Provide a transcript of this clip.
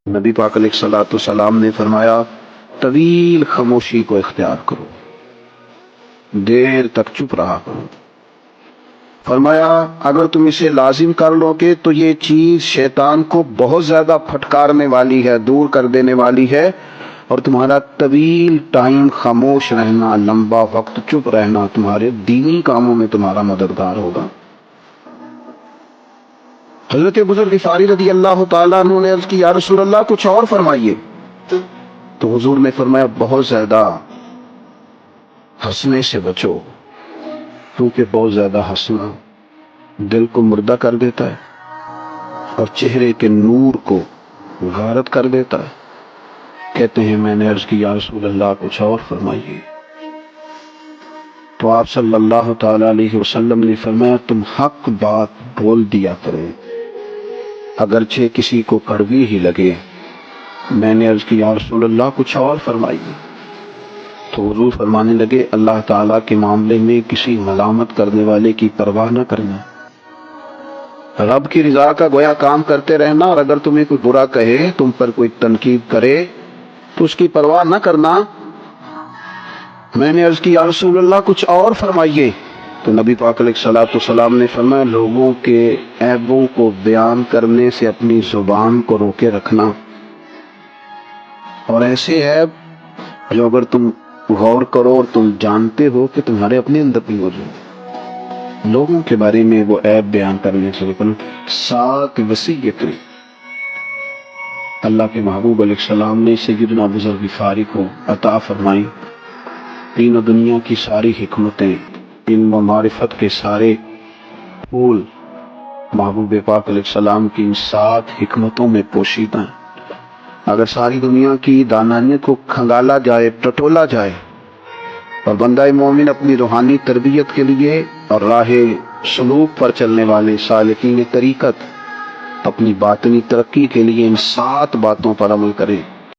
نبی پاک علیہ الصلوۃ والسلام نے فرمایا طویل خاموشی کو اختیار کرو، دیر تک چپ رہا کرو۔ فرمایا اگر تم اسے لازم کر لو گے تو یہ چیز شیطان کو بہت زیادہ پھٹکارنے والی ہے، دور کر دینے والی ہے، اور تمہارا طویل ٹائم خاموش رہنا، لمبا وقت چپ رہنا تمہارے دینی کاموں میں تمہارا مددگار ہوگا۔ حضرت ابو ذر غفاری رضی اللہ تعالیٰ عنہ نے عرض کی یا رسول اللہ کچھ اور فرمائیے، تو حضور نے فرمایا بہت زیادہ ہنسنے سے بچو، کیونکہ بہت زیادہ ہنسنا دل کو مردہ کر دیتا ہے اور چہرے کے نور کو غارت کر دیتا ہے۔ کہتے ہیں میں نے عرض کی یا رسول اللہ کچھ اور فرمائیے، تو آپ صلی اللہ تعالی علیہ وسلم نے فرمایا تم حق بات بول دیا کرو، اگرچہ کسی کو کڑوی ہی لگے۔ میں نے عرض کی یا رسول اللہ کچھ اور فرمائیے، تو حضور فرمانے لگے اللہ تعالیٰ کے معاملے میں کسی ملامت کرنے والے کی پرواہ نہ کرنا، رب کی رضا کا گویا کام کرتے رہنا، اور اگر تمہیں کوئی برا کہے، تم پر کوئی تنقید کرے تو اس کی پرواہ نہ کرنا۔ میں نے عرض کی یا رسول اللہ کچھ اور فرمائیے، تو نبی پاک علیہ الصلوۃ والسلام نے فرمایا لوگوں کے عیبوں کو بیان کرنے سے اپنی زبان کو روکے رکھنا، اور ایسے عیب جو اگر تم غور کرو اور تم جانتے ہو کہ تمہارے اپنے اندر بھی موجود، لوگوں کے بارے میں وہ عیب بیان کرنے سے روکنا۔ 7 وصیتیں اللہ کے محبوب علیہ السلام نے سیدنا ابو ذر غفاری کو عطا فرمائی۔ دین و دنیا کی ساری حکمتیں، علم و معرفت کے سارے پھول محبوب پاک علیہ السلام کی ان 7 حکمتوں میں پوشیدہ ہیں۔ اگر ساری دنیا کی دانائیت کو کھنگالا جائے، ٹٹولا جائے، اور بندہ مومن اپنی روحانی تربیت کے لیے اور راہ سلوک پر چلنے والے سالکین طریقت اپنی باطنی ترقی کے لیے ان 7 باتوں پر عمل کرے،